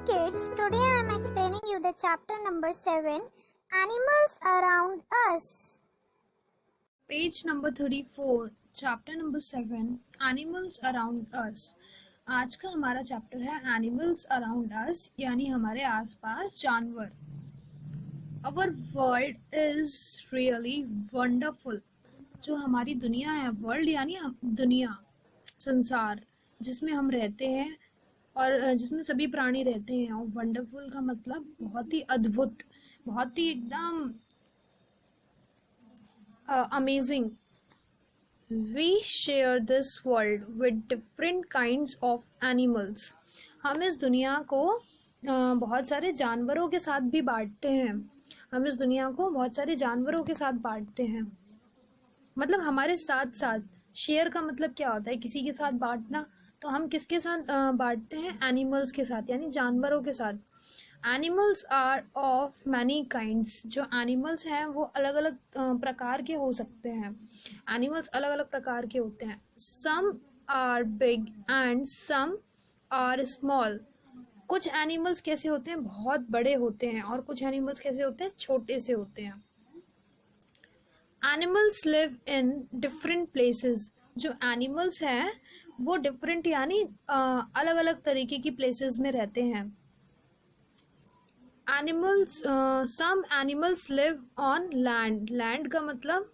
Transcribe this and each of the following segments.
kids, today I am explaining you the chapter number 7, Animals Around Us. Page number 34, chapter number 7, Animals Around Us. आज का हमारा chapter है Animals Around Us, यानी हमारे आसपास जानवर. Our world is really wonderful. जो हमारी दुनिया है, वर्ल्ड यानी दुनिया, संसार जिसमें हम रहते हैं और जिसमें सभी प्राणी रहते हैं. और वंडरफुल का मतलब बहुत ही अद्भुत, बहुत ही एकदम amazing. We share this world with different kinds of animals. हम इस दुनिया को बहुत सारे जानवरों के साथ भी बांटते हैं. हम इस दुनिया को बहुत सारे जानवरों के साथ बांटते हैं. मतलब हमारे साथ साथ. शेयर का मतलब क्या होता है? किसी के साथ बांटना. तो हम किसके साथ बांटते हैं? एनिमल्स के साथ, यानी जानवरों के साथ. Animals are of many kinds. जो एनिमल्स हैं वो अलग अलग प्रकार के हो सकते हैं. एनिमल्स अलग अलग प्रकार के होते हैं. Some are big and some are small. कुछ एनिमल्स कैसे होते हैं? बहुत बड़े होते हैं. और कुछ एनिमल्स कैसे होते हैं? छोटे से होते हैं. Animals live in different places. जो एनिमल्स हैं वो डिफरेंट यानी अलग अलग तरीके की प्लेसेस में रहते हैं. Animals, some animals live on land. Land का मतलब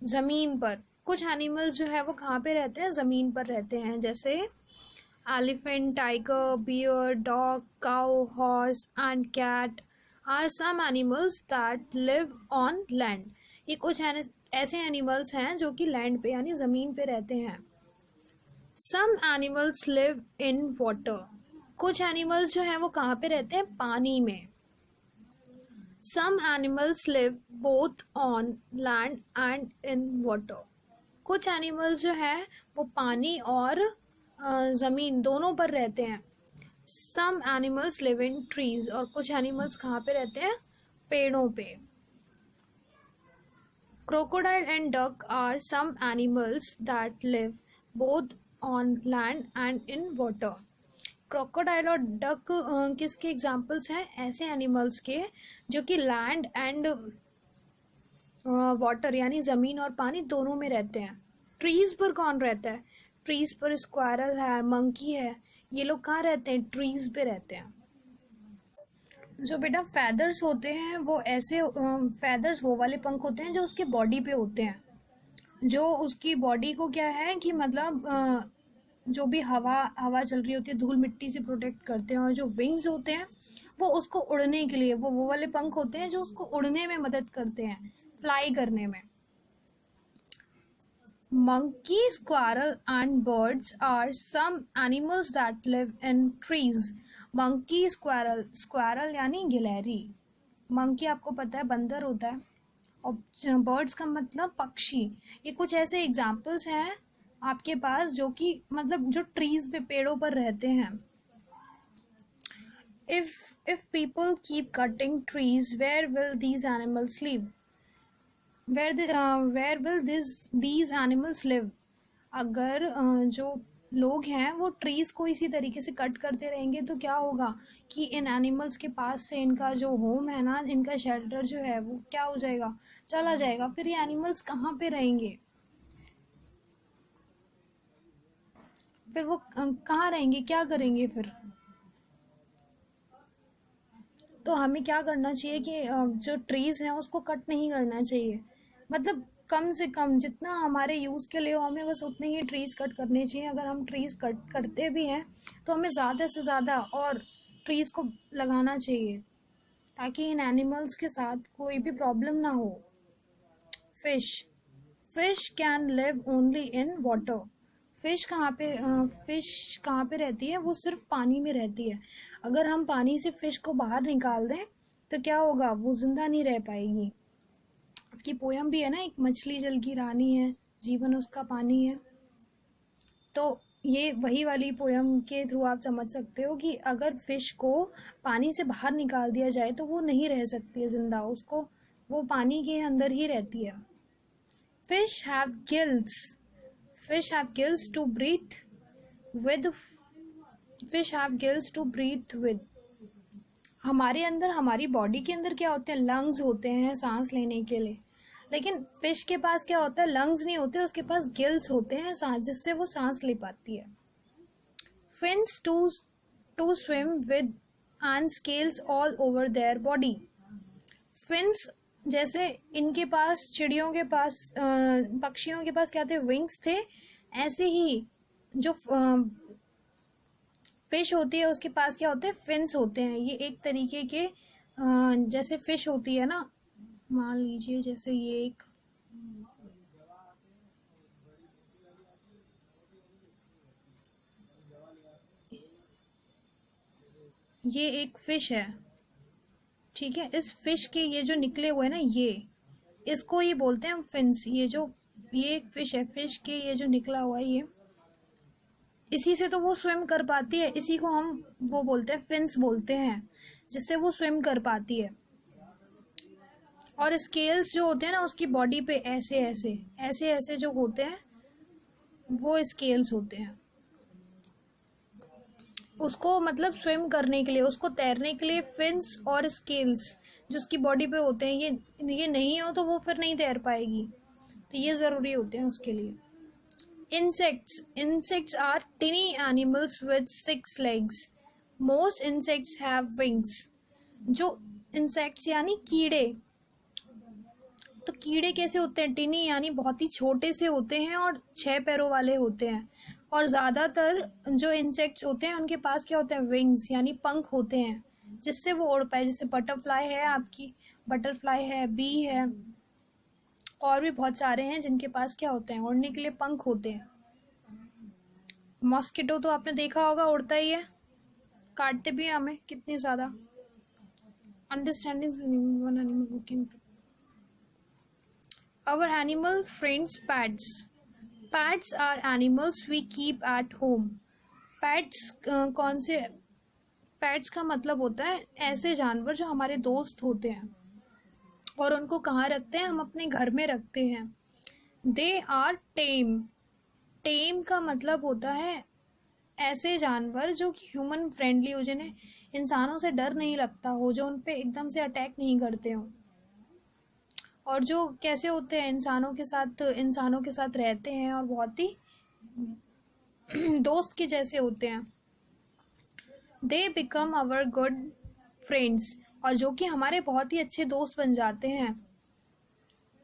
जमीन पर. कुछ एनिमल्स जो है वो कहाँ पे रहते हैं? जमीन पर रहते हैं. जैसे elephant, tiger, bear, dog, cow, horse and cat are some animals that live on land. ये कुछ ऐसे एनिमल्स हैं जो कि लैंड पे यानी जमीन पे रहते हैं. Some animals live in water. कुछ एनिमल्स जो हैं वो कहाँ पे रहते हैं? पानी में. Some animals live both on land and in water. कुछ एनिमल्स जो हैं वो पानी और ज़मीन दोनों पर रहते हैं. Some animals live in trees. और कुछ एनिमल्स कहाँ पे रहते हैं? पेड़ों पे. Crocodile and duck are some animals that live both on land and in water. Crocodile और डक किसके एग्जाम्पल्स हैं? ऐसे एनिमल्स के जो कि लैंड एंड वाटर यानी ज़मीन और पानी दोनों में रहते हैं. ट्रीज पर कौन रहता है? ट्रीज पर स्क्वायरल है, मंकी है. ये लोग कहाँ रहते हैं? ट्रीज पे रहते हैं. जो बेटा फेदर्स होते हैं वो ऐसे फेदर्स वो वाले पंख होते हैं जो उसके बॉडी पे होते हैं. जो उसकी बॉडी को क्या है कि मतलब जो भी हवा चल रही होती है, धूल मिट्टी से प्रोटेक्ट करते हैं. और जो विंग्स होते हैं वो उसको उड़ने के लिए, वो वाले पंख होते हैं जो उसको उड़ने में मदद करते हैं, फ्लाई करने में. Monkey, squirrel and birds are some animals that live in trees. Monkey, squirrel. Squirrel यानी गिलहरी. मंकी आपको पता है बंदर होता है. और बर्ड्स का मतलब पक्षी. ये कुछ ऐसे एग्जाम्पल्स हैं आपके पास जो कि मतलब जो ट्रीज पे, पेड़ों पर रहते हैं. if people keep cutting trees, where will these animals live? Where will these animals live? अगर जो लोग हैं वो ट्रीज को इसी तरीके से कट करते रहेंगे तो क्या होगा कि इन एनिमल्स के पास से इनका जो होम है ना, इनका शेल्टर जो है वो क्या हो जाएगा? चला जाएगा. फिर ये एनिमल्स कहाँ पे रहेंगे? फिर वो कहाँ रहेंगे? क्या करेंगे फिर? तो हमें क्या करना चाहिए कि जो ट्रीज हैं उसको कट नहीं करना चाहिए. मतलब कम से कम जितना हमारे यूज़ के लिए हो हमें बस उतने ही ट्रीज कट करने चाहिए. अगर हम ट्रीज कट करते भी हैं तो हमें ज़्यादा से ज़्यादा और ट्रीज को लगाना चाहिए ताकि इन एनिमल्स के साथ कोई भी प्रॉब्लम ना हो. Fish can live only in water. Fish कहाँ पे रहती है? वो सिर्फ पानी में रहती है. अगर हम पानी से फिश को बाहर निकाल दें तो क्या होगा? वो जिंदा नहीं रह पाएगी. आपकी पोयम भी है ना, एक मछली जल की रानी है, जीवन उसका पानी है. तो ये वही वाली पोयम के थ्रू आप समझ सकते हो कि अगर फिश को पानी से बाहर निकाल दिया जाए तो वो नहीं रह सकती है जिंदा. उसको वो पानी के अंदर ही रहती है. Fish have gills. Fish have gills to breathe with. Fish have gills to breathe with. हमारे अंदर, हमारी बॉडी के अंदर क्या होते हैं, लंग्स होते हैं सांस लेने के लिए, लेकिन फिश के पास क्या होता है, लंग्स नहीं होते, उसके पास गिल्स होते हैं सांस, जिससे वो सांस ले पाती है। Fins to swim with and scales all over their body. Fins, जैसे इनके पास, चिड़ियों के पास, पक्षियों के पास क्या थे, विंग्स थे, ऐसे ही जो फिश होती है उसके पास क्या होते हैं, फिन्स होते हैं। ये एक तरीके के जैसे फिश होती है ना, मान लीजिए जैसे ये एक फिश है, ठीक है। इस फिश के ये जो निकले हुए ना, ये इसको ये बोलते हैं फिन्स। ये एक फिश है, फिश के ये जो निकला हुआ है, ये इसी से तो वो स्विम कर पाती है, इसी को हम वो बोलते हैं, फिन्स बोलते हैं, जिससे वो स्विम कर पाती है। और स्केल्स जो होते हैं ना उसकी बॉडी पे, ऐसे ऐसे ऐसे ऐसे जो होते हैं, वो स्केल्स होते हैं। उसको मतलब स्विम करने के लिए, उसको तैरने के लिए फिन्स और स्केल्स जो उसकी बॉडी पे होते हैं, ये नहीं हो तो वो फिर नहीं तैर पाएगी, तो ये ज़रूरी होते हैं उसके लिए। Insects are tiny animals with 6 legs. Most insects have wings. जो insects यानी कीड़े, तो कीड़े कैसे होते हैं, टिनी यानी बहुत ही छोटे से होते हैं और 6 पैरों वाले होते हैं। और ज़्यादातर जो इंसेक्ट्स होते हैं उनके पास क्या होते हैं, विंग्स यानी पंख होते हैं, जिससे वो उड़ पाए। जैसे बटरफ्लाई है, आपकी बटरफ्लाई है, बी है, और भी बहुत सारे हैं जिनके पास क्या होते हैं, उड़ने के लिए पंख होते हैं। मॉस्किटो तो आपने देखा होगा, उड़ता ही है, काटते भी हैं हमें कितनी ज़्यादा। Understanding one animal working. Our animal friends pets. Pets are animals we keep at home. Pets कौन से, pets का मतलब होता है ऐसे जानवर जो हमारे दोस्त होते हैं, और उनको कहाँ रखते हैं, हम अपने घर में रखते हैं। They are tame. Tame का मतलब होता है ऐसे जानवर जो कि ह्यूमन फ्रेंडली हो, जिन्हें इंसानों से डर नहीं लगता हो, जो उन पे एकदम से अटैक नहीं करते हो, और जो कैसे होते हैं, इंसानों के साथ रहते हैं और बहुत ही दोस्त के जैसे होते हैं। They become our good friends, और जो कि हमारे बहुत ही अच्छे दोस्त बन जाते हैं।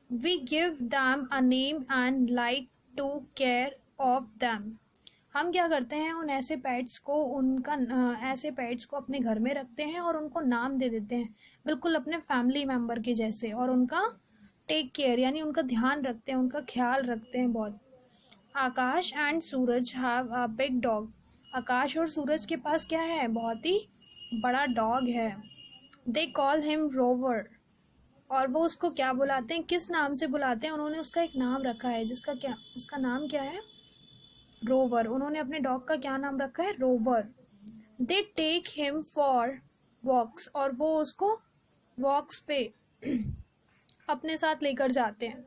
We give them a name and like to care of them. हम क्या करते हैं, उन ऐसे पेट्स को ऐसे पेट्स को अपने घर में रखते हैं और उनको नाम दे देते हैं, बिल्कुल अपने फैमिली मेम्बर के जैसे, और उनका टेक केयर यानी उनका ध्यान रखते हैं, उनका ख्याल रखते हैं बहुत। Akash and Suraj have a big dog. Akash और सूरज के पास क्या है, बहुत ही बड़ा डॉग है। दे कॉल हिम रोवर, और वो उसको क्या बुलाते हैं, किस नाम से बुलाते हैं, उन्होंने उसका एक नाम रखा है, उसका नाम क्या है, रोवर। उन्होंने अपने डॉग का क्या नाम रखा है, Rover. They take him for walks, और वो उसको वॉक्स पे अपने साथ लेकर जाते हैं।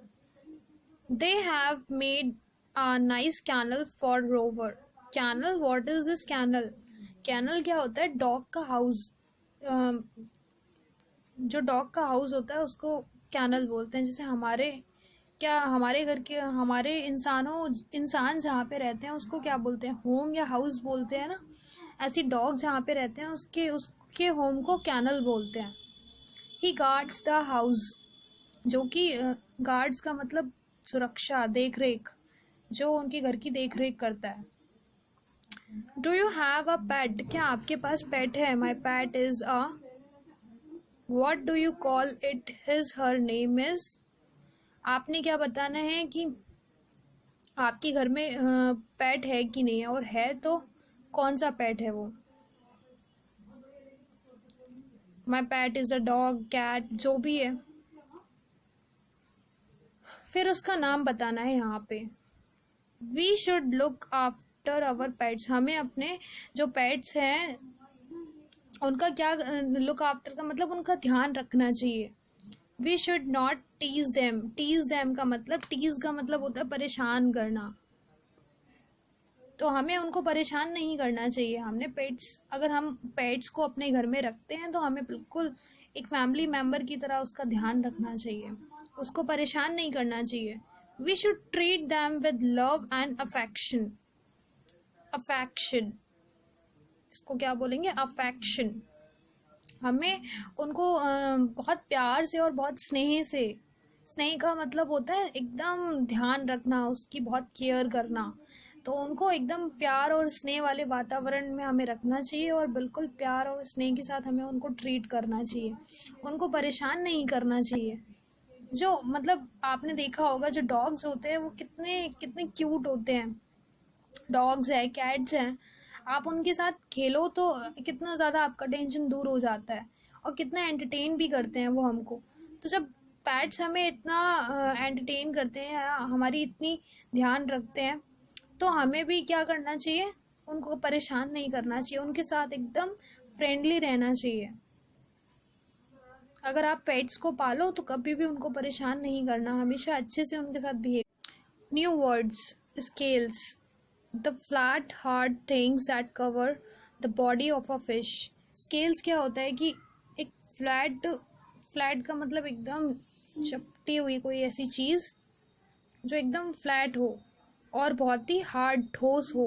They have made a nice kennel for Rover. Kennel, what is this kennel? Kennel क्या होता है, डॉग का हाउस। जो डॉग का हाउस होता है उसको कैनल बोलते हैं। जैसे हमारे घर के, हमारे इंसान जहाँ पे रहते हैं उसको क्या बोलते हैं, होम या हाउस बोलते हैं ना। ऐसी डॉग जहाँ पे रहते हैं उसके होम को कैनल बोलते हैं। ही गार्ड्स द हाउस, जो कि गार्ड्स का मतलब सुरक्षा, देख रेख, जो उनके घर की देख रेख करता है। Do you have a pet? क्या आपके पास पेट है? My pet is a, what do you call it, his her name is. आपने क्या बताना है कि आपके घर में पेट है कि नहीं है, और है तो कौन सा पेट है वो। माई pet is a dog, cat, जो भी है, फिर उसका नाम बताना है यहाँ पे। We should look after our pets. हमें अपने जो पेट्स हैं उनका क्या, लुक आफ्टर का मतलब उनका ध्यान रखना चाहिए। We should not tease them का मतलब होता है परेशान करना। तो हमें उनको परेशान नहीं करना चाहिए। हमने पेट्स, अगर हम पेट्स को अपने घर में रखते हैं तो हमें बिल्कुल एक फैमिली मेम्बर की तरह उसका ध्यान रखना चाहिए, उसको परेशान नहीं करना चाहिए। We should treat them with love and affection. Affection, इसको क्या बोलेंगे? अफेक्शन। हमें उनको बहुत प्यार से और बहुत स्नेह से, स्नेह का मतलब होता है एकदम ध्यान रखना, उसकी बहुत केयर करना, तो उनको एकदम प्यार और स्नेह वाले वातावरण में हमें रखना चाहिए और बिल्कुल प्यार और स्नेह के साथ हमें उनको ट्रीट करना चाहिए, उनको परेशान नहीं करना चाहिए। जो मतलब आपने देखा होगा जो डॉग्स होते हैं वो कितने कितने क्यूट होते हैं, डॉग्स है, कैट्स हैं, आप उनके साथ खेलो तो कितना ज़्यादा आपका टेंशन दूर हो जाता है और कितना एंटरटेन भी करते हैं वो हमको। तो जब पैट्स हमें इतना एंटरटेन करते हैं, हमारी इतनी ध्यान रखते हैं, तो हमें भी क्या करना चाहिए? उनको परेशान नहीं करना चाहिए, उनके साथ एकदम फ्रेंडली रहना चाहिए। अगर आप पेट्स को पालो तो कभी भी उनको परेशान नहीं करना, हमेशा अच्छे से उनके साथ behave. New words, scales, the flat hard things that cover the body of a fish। scales क्या होता है कि एक फ्लैट का मतलब एकदम चपटी हुई कोई ऐसी चीज़ जो एकदम फ्लैट हो और बहुत ही हार्ड, ठोस हो,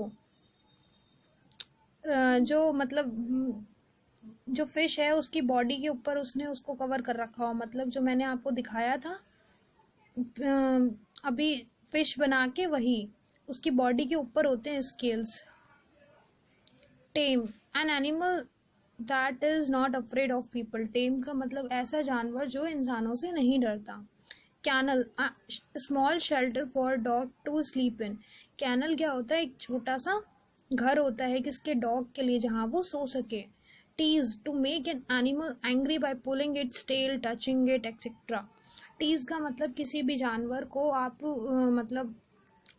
जो मतलब जो फिश है उसकी बॉडी के ऊपर उसने उसको कवर कर रखा हो। मतलब जो मैंने आपको दिखाया था अभी फिश बना के, वही उसकी बॉडी के ऊपर होते हैं scales. Tame, an animal that is not afraid of people. Tame का मतलब ऐसा जानवर जो इंसानों से नहीं डरता। Kennel, small shelter for dog to sleep in. Kennel क्या होता है? एक छोटा सा घर होता है किसके? डॉग के लिए, जहाँ वो सो सके। Tease, to make an animal angry by pulling its tail, touching it etcetera. Tease का मतलब किसी भी जानवर को आप मतलब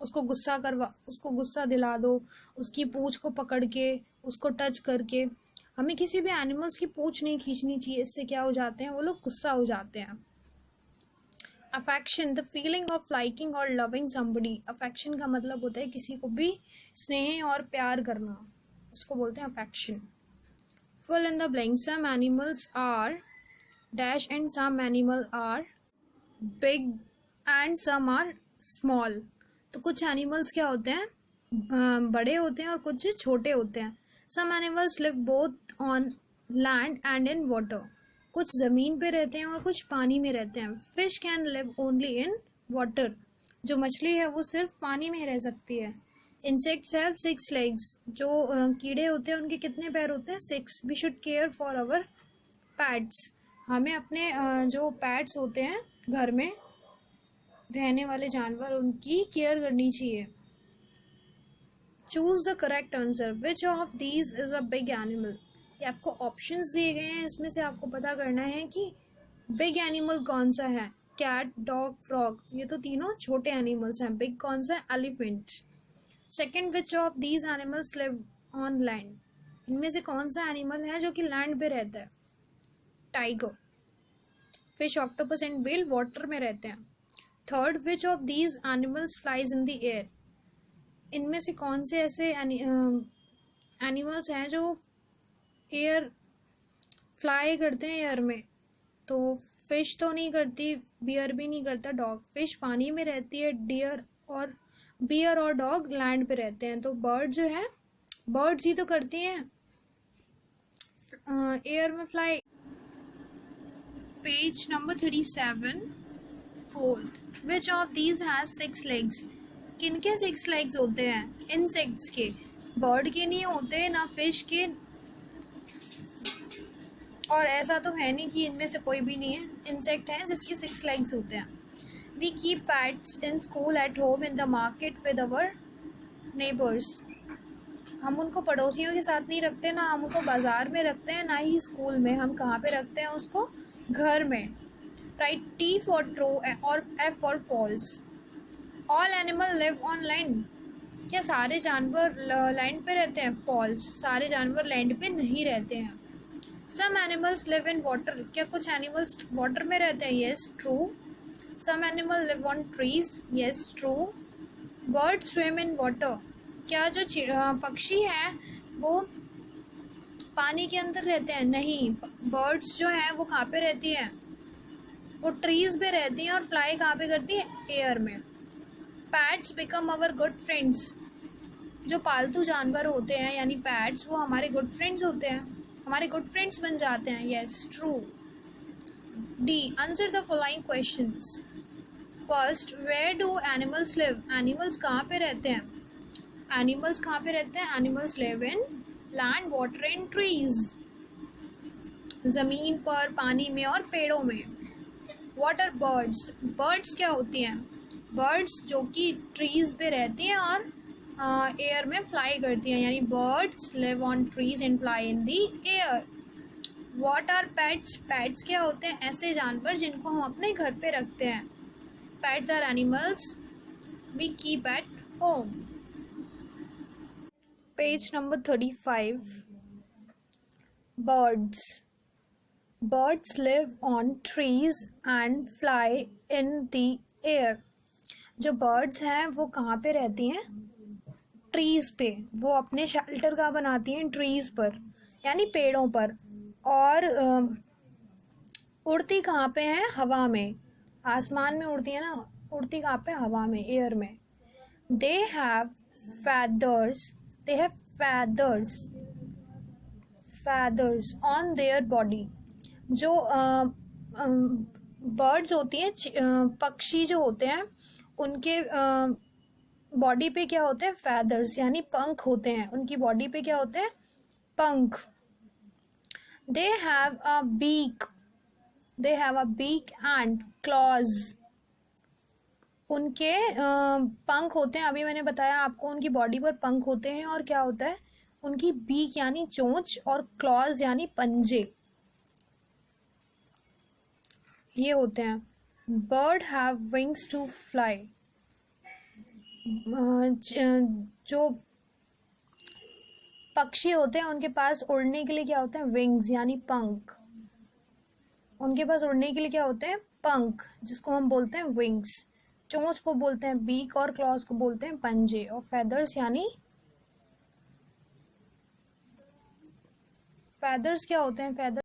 उसको गुस्सा दिला दो, उसकी पूंछ को पकड़ के, उसको टच करके। हमें किसी भी एनिमल्स की पूंछ नहीं खींचनी चाहिए, इससे क्या हो जाते हैं वो लोग? गुस्सा हो जाते हैं। Affection, the feeling of liking और लविंग समबडी। अफेक्शन का मतलब होता है किसी को भी स्नेह और प्यार करना, उसको बोलते हैं affection. Fill in the blank, some animals are dash and some animal are big and some are small. तो कुछ एनिमल्स क्या होते हैं? बड़े होते हैं और कुछ छोटे होते हैं। Some animals live both on land and in water. कुछ ज़मीन पे रहते हैं और कुछ पानी में रहते हैं। Fish can live only in water. जो मछली है वो सिर्फ पानी में रह सकती है। Insects have 6 legs। जो कीड़े होते हैं उनके कितने पैर होते हैं? 6। We should care for our pets. हमें अपने जो पैट्स होते हैं घर में रहने वाले जानवर, उनकी केयर करनी चाहिए। Choose the correct answer, which of these is a big animal. ये आपको ऑप्शंस दिए गए हैं, इसमें से आपको पता करना है कि बिग एनिमल कौन सा है। कैट, डॉग, फ्रॉग, ये तो तीनों छोटे एनिमल्स हैं। बिग कौन सा है? Elephant. Second, which of these animals live on land. इनमें से कौन सा एनिमल है जो कि लैंड पे रहता है? Tiger. Fish, octopus and whale water में रहते हैं। Third, which of these animals flies in the air. इनमें से कौन से ऐसे एनिमल्स हैं जो एयर फ्लाई करते हैं एयर में? तो फिश तो नहीं करती, बियर भी नहीं करता, डॉग। फिश पानी में रहती है, बियर और डॉग लैंड पे रहते हैं। तो बर्ड जो है, बर्ड्स ही तो करती हैं एयर में fly. Page number 37, fourth, which of these has 6 legs। किनके 6 legs होते हैं? इंसेक्ट्स के। बर्ड के नहीं होते, ना फिश के, और ऐसा तो है नहीं कि इनमें से कोई भी नहीं है। इंसेक्ट है जिसके 6 legs होते हैं। We keep pets in school, at home, in the market, with our neighbours. हम उनको पड़ोसियों के साथ नहीं रखते, ना हम उनको बाजार में रखते हैं, ना ही स्कूल में। हम कहाँ पे रखते हैं उसको? घर में। राइट, T फॉर ट्रू और F for false. All animal live on land. क्या सारे जानवर लैंड पे रहते हैं? फॉल्स, सारे जानवर लैंड पे नहीं रहते हैं। Some animals live in water. क्या कुछ एनिमल्स वाटर में रहते हैं? Yes, true. Some animal live on trees. Yes, true. Birds swim in water. क्या जो पक्षी हैं वो पानी के अंदर रहते हैं? नहीं, बर्ड्स जो हैं वो कहाँ पे रहती हैं? वो ट्रीज पे रहती हैं। और फ्लाई कहाँ पे करती है? एयर में। पैट्स बिकम अवर गुड फ्रेंड्स। जो पालतू जानवर होते हैं यानी पैट्स, वो हमारे गुड फ्रेंड्स होते हैं, हमारे गुड फ्रेंड्स बन जाते हैं। Yes, true. D, answer the following questions. First, where do animals live? Animals कहाँ पे रहते हैं? एनिमल्स कहाँ पे रहते हैं? Animals live in land, water and trees. जमीन पर, पानी में और पेड़ों में। What are birds? बर्ड्स क्या होती हैं? बर्ड्स जो कि ट्रीज पे रहती हैं और एयर में फ्लाई करती हैं, यानी birds live on trees and fly in the air. What are pets? Pets क्या होते हैं? ऐसे जानवर जिनको हम अपने घर पे रखते हैं। Pets are animals we keep at home. Page number 35। Birds. Birds live on trees and fly in the air. जो birds हैं वो कहाँ पे रहती हैं? ट्रीज पे। वो अपने शेल्टर का बनाती हैं ट्रीज पर, यानी पेड़ों पर। और उड़ती कहाँ पे हैं? हवा में। आसमान में उड़ती है ना, उड़ती कहाँ पे? हवा में, एयर में। They have feathers. They have feathers on their body. जो बर्ड्स होती हैं, पक्षी जो होते हैं, उनके बॉडी पे क्या होते हैं? फैदर्स, यानी पंख होते हैं। उनकी बॉडी पे क्या होते हैं? पंख। They have a beak and claws. उनके पंख होते हैं, अभी मैंने बताया आपको, उनकी बॉडी पर पंख होते हैं। और क्या होता है? उनकी बीक यानी चोंच और क्लॉज यानी पंजे, ये होते हैं। Bird have wings to fly. जो पक्षी होते हैं उनके पास उड़ने के लिए क्या होते हैं? विंग्स यानी पंख। उनके पास उड़ने के लिए क्या होते हैं? पंख, जिसको हम बोलते हैं विंग्स। चोंच को बोलते हैं बीक और क्लॉज को बोलते हैं पंजे। और फेदर्स यानी फेदर्स क्या होते हैं? फेदर